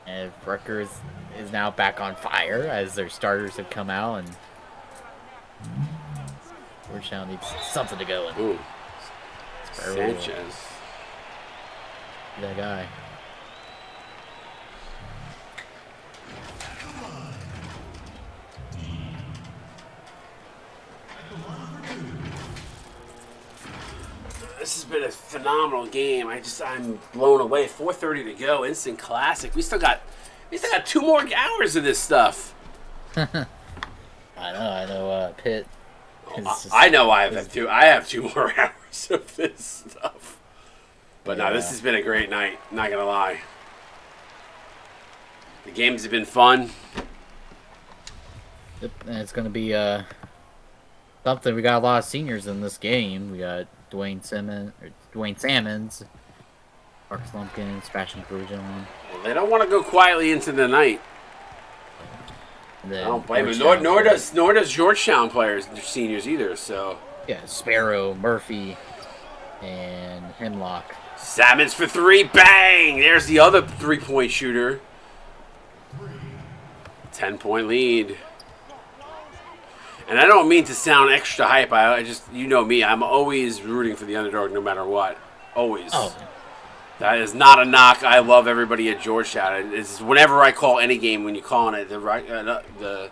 And Rutgers is now back on fire as their starters have come out, and Georgetown needs something to go in.
Ooh. Sanchez.
That guy.
This has been a phenomenal game. I'm blown away. 4:30 to go. Instant classic. We still got 2 more hours of this stuff.
I know. Pitt.
I know. I have 2 more hours of this stuff. But no, this has been a great night. Not gonna lie. The games have been fun.
Yep, and it's gonna be something. We got a lot of seniors in this game. We got Dwayne Salmons, Marcus Lumpkin, Sebastian Grosjean.
Well, they don't want to go quietly into the night. I don't blame them. Nor does Georgetown players, seniors either. So
yeah, Sparrow, Murphy. And Hemlock.
Salmons for three. Bang! There's the other three-point shooter. 10-point lead. And I don't mean to sound extra hype. I just, you know me, I'm always rooting for the underdog no matter what. Always.
Oh.
That is not a knock. I love everybody at Georgetown. It's whenever I call any game, when you're calling it, the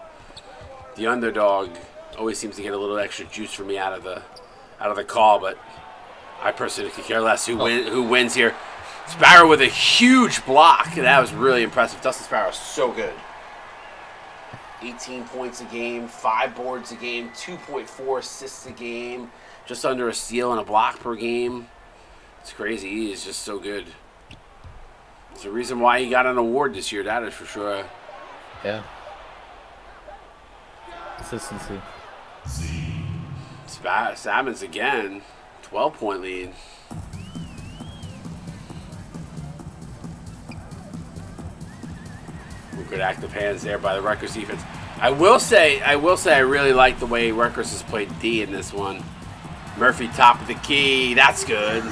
underdog always seems to get a little extra juice for me out of the call. But I personally could care less who wins here. Sparrow with a huge block. That was really impressive. Dustin Sparrow is so good. 18 points a game, 5 boards a game, 2.4 assists a game, just under a steal and a block per game. It's crazy. He is just so good. It's the reason why he got an award this year, that is for sure.
Yeah. Consistency.
Salmons again. 12-point lead. Good active hands there by the Rutgers defense. I will say I really like the way Rutgers has played D in this one. Murphy top of the key. That's good.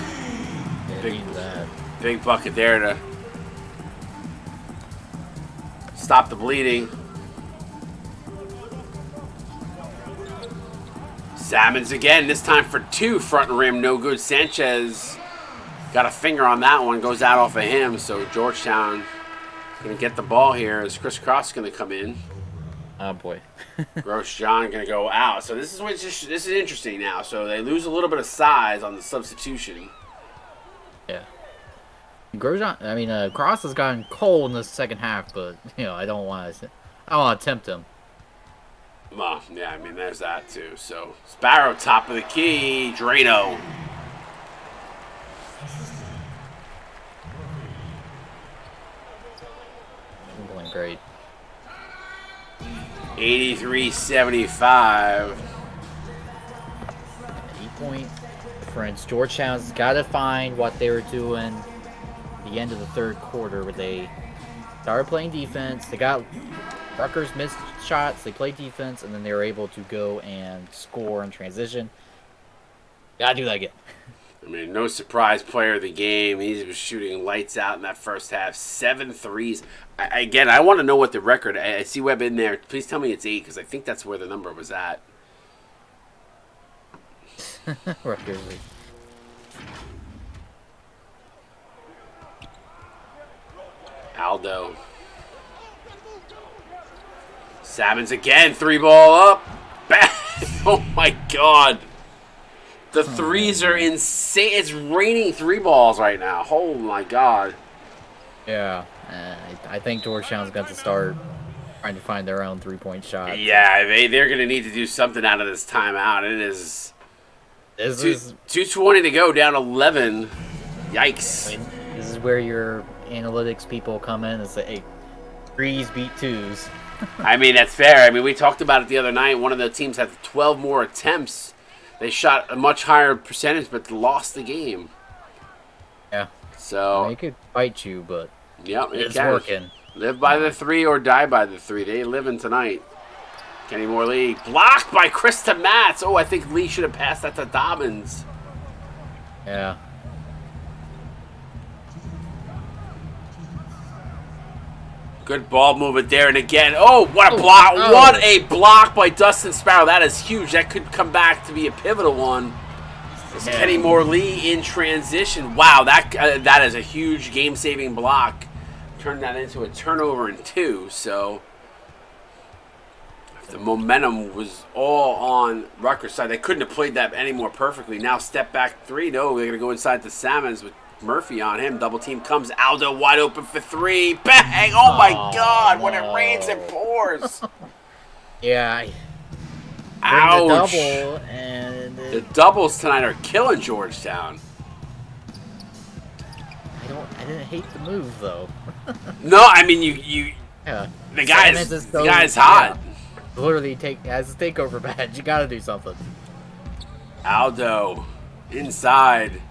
Yeah,
Big bucket there to stop the bleeding. Salmons again, this time for 2. Front rim, no good. Sanchez got a finger on that one. Goes out off of him. So Georgetown going to get the ball here as Chris Cross is going to come in.
Oh, boy.
Grosjean going to go out. So this is interesting now. So they lose a little bit of size on the substitution.
Yeah. Cross has gotten cold in the second half, but I don't want to tempt him.
Well, yeah, I mean there's that too. So Sparrow top of the key, Drano.
Going great.
83-75.
8-point difference. Georgetown's got to find what they were doing at the end of the third quarter where they started playing defense. They got Rutgers missed shots. They played defense, and then they were able to go and score in transition. Got to do that again.
I mean, no surprise player of the game. He was shooting lights out in that first half. 7 threes. Again, I want to know what the record. I see Webb in there. Please tell me it's 8 because I think that's where the number was at.
Rutgers.
Aldo. Salmons again. 3-ball up. Bang. Oh, my God. The threes are insane. It's raining 3 balls right now. Oh, my God.
Yeah. I think Georgetown's got to start trying to find their own 3-point shot.
Yeah, they're going to need to do something out of this timeout. It is 2:20 to go, down 11. Yikes.
I mean, this is where your analytics people come in and say, hey, 3s beat 2s.
I mean, that's fair. I mean, we talked about it the other night. One of the teams had 12 more attempts. They shot a much higher percentage, but lost the game.
Yeah.
So
it could bite you, but
yep,
it's working.
Live by the 3 or die by the 3. They living tonight. Kenny Moore Lee blocked by Krista Matz. Oh, I think Lee should have passed that to Dobbins.
Yeah.
Good ball movement there, and again, oh, what a block!
Oh.
What a block by Dustin Sparrow. That is huge. That could come back to be a pivotal one. It's Kenny Moore Lee in transition. Wow, that is a huge game-saving block. Turned that into a turnover and 2. So the momentum was all on Rutgers' side. They couldn't have played that any more perfectly. Now step back 3. No, they're gonna go inside the Salmons with Murphy on him. Double team comes. Aldo wide open for 3. Bang! Oh my God! When it rains, it pours.
Yeah.
Ouch!
The double and
the doubles tonight are killing Georgetown.
I didn't hate the move though.
No, I mean you.
Yeah.
The guy's hot.
Yeah. Literally has a takeover badge. You got to do something.
Aldo inside.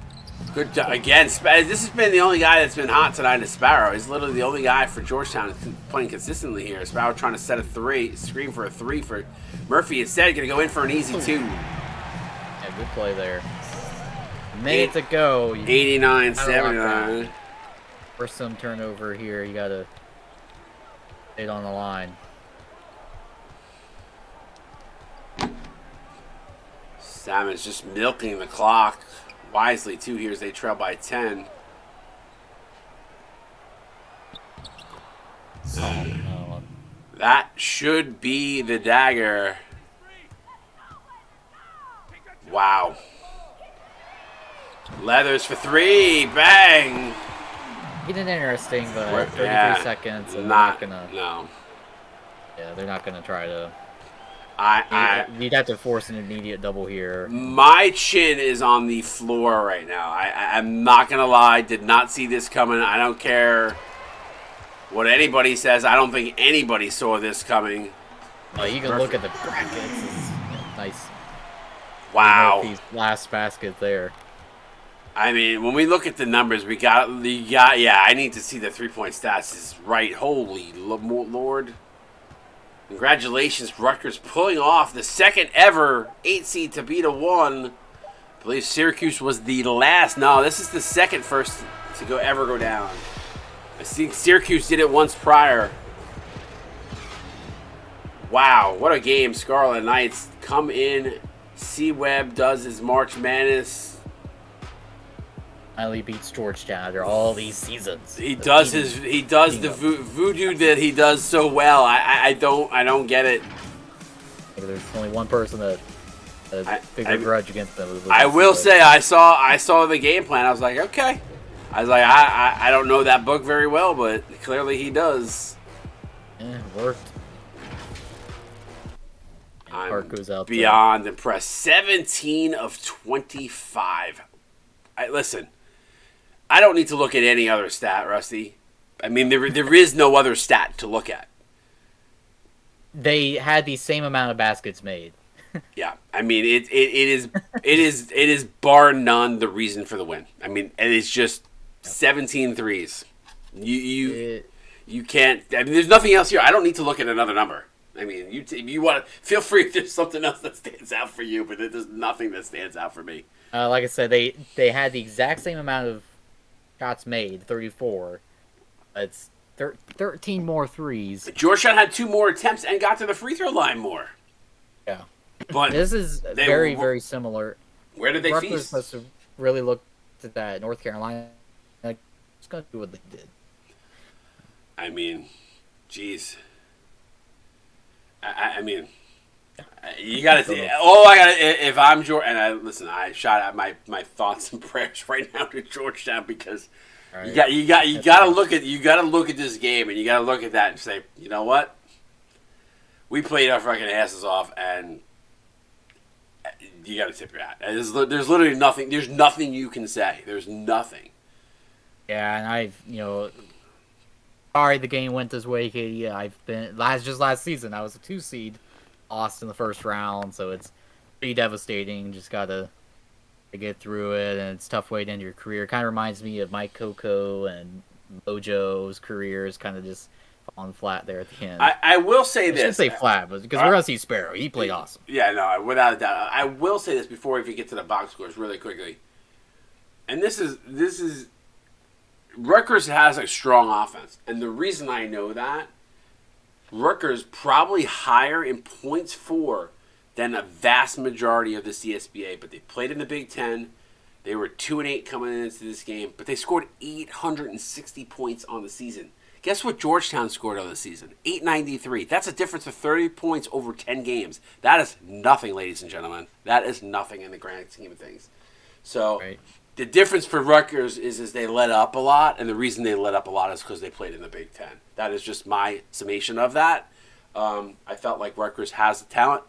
Good job. Again, this has been the only guy that's been hot tonight is Sparrow. He's literally the only guy for Georgetown playing consistently here. Sparrow trying to set a 3, screen for a 3 for Murphy. Instead, going to go in for an easy 2.
Yeah, good play there. Minute to go.
89-79.
For some turnover here, you gotta stay on the line.
Salmon's just milking the clock wisely, too, here as they trail by 10.
Oh,
That should be the dagger. Wow. Leathers for 3. Bang.
Getting interesting, but 33 seconds. And
Not
they're not gonna.
No.
Yeah, they're not gonna try to.
You'd
have to force an immediate double here.
My chin is on the floor right now. I'm not going to lie. Did not see this coming. I don't care what anybody says. I don't think anybody saw this coming.
You can look at the brackets. It's nice.
Wow.
Murphy's last basket there.
I mean, when we look at the numbers, I need to see the 3-point stats is right. Holy Lord. Congratulations, Rutgers pulling off the second ever 8 seed to beat a 1. I believe Syracuse was the last. No, this is the second first to ever go down. I think Syracuse did it once prior. Wow, what a game. Scarlet Knights come in. C-Web does his March Madness.
Finally beats Georgetown after all these seasons.
He does the voodoo that he does so well. I don't get it.
There's only one person that has a bigger grudge against them.
I will say I saw the game plan. I was like, okay. I was like, I don't know that book very well, but clearly he does.
Yeah, it worked.
I'm beyond impressed. 17 of 25. Listen. I don't need to look at any other stat, Rusty. I mean, there is no other stat to look at.
They had the same amount of baskets made.
Yeah, I mean, it is bar none the reason for the win. I mean, and it's just 17 threes. You can't. I mean, there's nothing else here. I don't need to look at another number. I mean, you want to feel free if there's something else that stands out for you, but there's nothing that stands out for me.
Like I said, they had the exact same amount of shots made, 34. It's 13 more threes.
Georgetown had 2 more attempts and got to the free throw line more.
Yeah.
But
this is very, very similar.
Where did they
Rutgers
feast?
must have really looked at that. North Carolina, like, just going to do what they did.
I mean, geez. I mean, you got to. If I'm George, and I shot out my thoughts and prayers right now to Georgetown because right. you got to look at this game and you got to look at that and say, you know what, we played our fucking asses off and you got to tip your hat. There's literally nothing. There's nothing you can say. There's nothing.
Yeah, and sorry the game went this way, Katie. I've been last season. I was a 2 seed. Lost in the first round, so it's pretty devastating. Just gotta get through it, and it's a tough way to end your career. It kind of reminds me of Mike Coco and Mojo's careers, kind of just falling flat there at the end.
I will say this.
I should say flat, but because we're gonna see Sparrow. He played awesome.
Yeah, no, without a doubt. I will say this before we get to the box scores really quickly. And this is Rutgers has a strong offense, and the reason I know that. Rutgers probably higher in points for than a vast majority of the CSBA, but they played in the Big Ten. They were 2-8 coming into this game, but they scored 860 points on the season. Guess what Georgetown scored on the season? 893. That's a difference of 30 points over 10 games. That is nothing, ladies and gentlemen. That is nothing in the grand scheme of things. So right. The difference for Rutgers is they let up a lot, and the reason they let up a lot is because they played in the Big Ten. That is just my summation of that. I felt like Rutgers has the talent.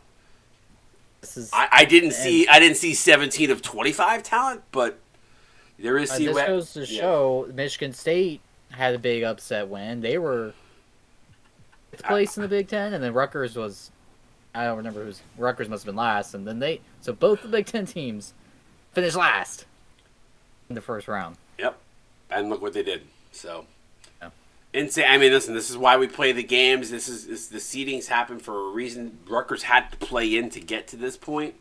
I didn't see 17 of 25 talent, but there is.
This goes to show Michigan State had a big upset win. They were 5th place in the Big Ten, and then Rutgers was. I don't remember who's. Rutgers must have been last, and then so both the Big Ten teams finished last in the first round.
Yep, and look what they did. So.
Yeah.
Insane. I mean, listen. This is why we play the games. This is the seedings happen for a reason. Rutgers had to play in to get to this point.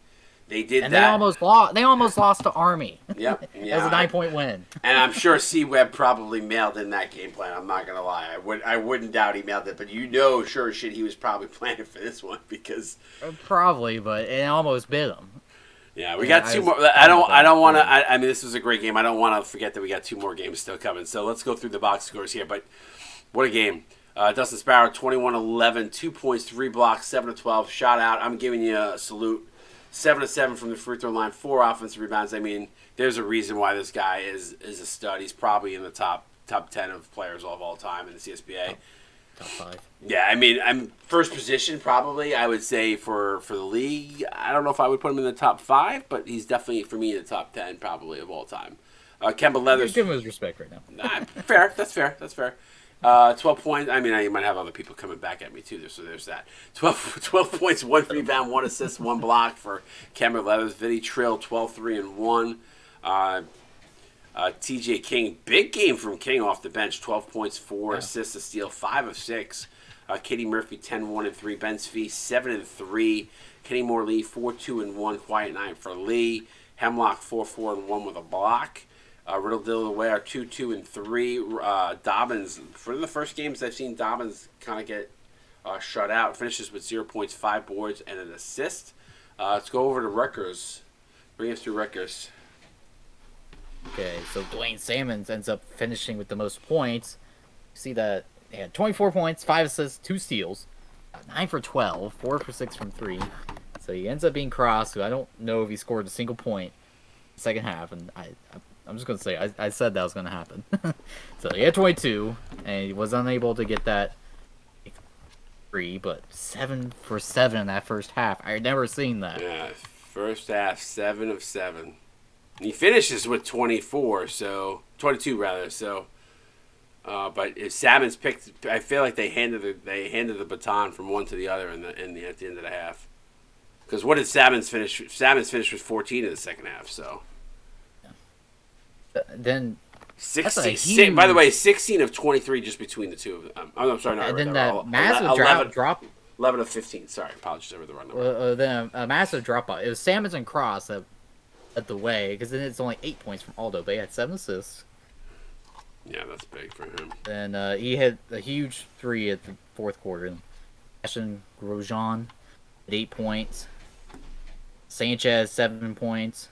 They did
and
that.
They almost lost to Army.
Yep.
It
Yeah.
was a 9-point win.
And I'm sure C-Web probably mailed in that game plan. I'm not gonna lie. I wouldn't doubt he mailed it, but sure as shit, he was probably planning for this one because
Probably, but it almost bit him.
yeah, we got two more. I don't want to. I mean, this was a great game. I don't want to forget that we got two more games still coming. So let's go through the box scores here. But what a game! Dustin Sparrow, 21-11, 2 points, 3 blocks, 7-12, shot out. I'm giving you a salute. 7-7 from the free throw line, 4 offensive rebounds. I mean, there's a reason why this guy is a stud. He's probably in the top 10 of players of all time in the CSBA.
Top 5.
Yeah, I mean, I'm first position probably. I would say for the league. I don't know if I would put him in the top 5, but he's definitely for me in the top 10 probably of all time. Kemba Leathers.
Give him his respect right now.
Fair. That's fair. 12 points. I mean, you might have other people coming back at me too. So there's that. 12 points, 1 rebound, 1 assist, 1 block for Kemba Leathers. Vinny Trill, 12, 3, and 1. TJ King, big game from King off the bench. 12 points, 4 assists, a steal, 5 of 6. Katie Murphy, 10, 1, and 3. Ben Svee, 7 and 3. Kenny Moore Lee, 4, 2, and 1. Quiet night for Lee. Hemlock, 4, 4, and 1 with a block. Riddle Delaware 2, 2, and 3. Dobbins, for the first games I've seen Dobbins kind of get shut out. Finishes with 0 points, 5 boards, and an assist. Let's go over to Rutgers. Bring us through Rutgers.
Okay, so Dwayne Salmons ends up finishing with the most points. You see that he had 24 points, 5 assists, 2 steals, 9 for 12, 4 for 6 from 3. So he ends up being Cross, who I don't know if he scored a single point in the second half, and I'm just going to say, I said that was going to happen. So he had 22, and he was unable to get that 3, but 7 for 7 in that first half. I had never seen that.
Yeah, first half, 7 of 7. He finishes with 24, so 22 rather. So, but if Salmons picked, I feel like they handed the baton from one to the other at the end of the half. Because what did Salmons finish? Salmons finished with 14 in the second half. So.
Then
16. By the way, 16 of 23 just between the two of them. I'm sorry, not
and
right.
then that massive drop.
11 of 15. Sorry, apologies. I read the wrong number.
Then a massive drop off. It was Salmons and Cross that led the way, because then it's only 8 points from Aldo, but he had 7 assists.
Yeah, that's big for him.
And he hit a huge 3 at the fourth quarter. Ashton Grosjean at 8 points. Sanchez 7 points.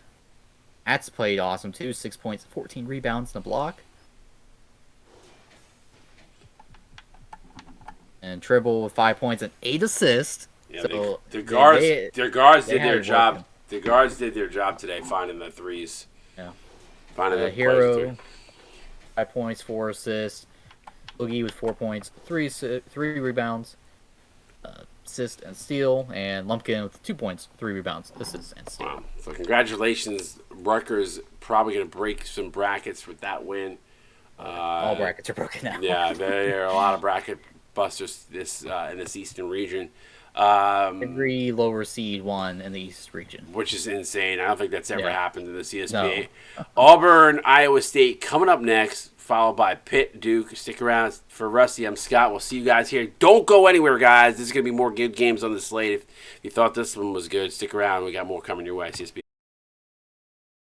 Atz played awesome too, 6 points, 14 rebounds and a block. And Tribble with 5 points and 8 assists.
Yeah,
so
their guards did their job. Working. The guards did their job today, finding the threes.
Yeah.
Finding the
Hero, 5 points, 4 assists. Boogie with 4 points, 3 rebounds, assist and steal, and Lumpkin with 2 points, 3 rebounds, assists and steal.
Wow! So congratulations, Rutgers. Probably going to break some brackets with that win.
All brackets are broken now.
Yeah, there are a lot of bracket busters in this Eastern region.
Every lower seed won in the East region,
which is insane. I don't think that's ever happened in the CSBA.
No.
Auburn, Iowa State coming up next, followed by Pitt, Duke. Stick around for Rusty. I'm Scott. We'll see you guys here. Don't go anywhere, guys. There's going to be more good games on the slate. If you thought this one was good, stick around. We got more coming your way. CSBA.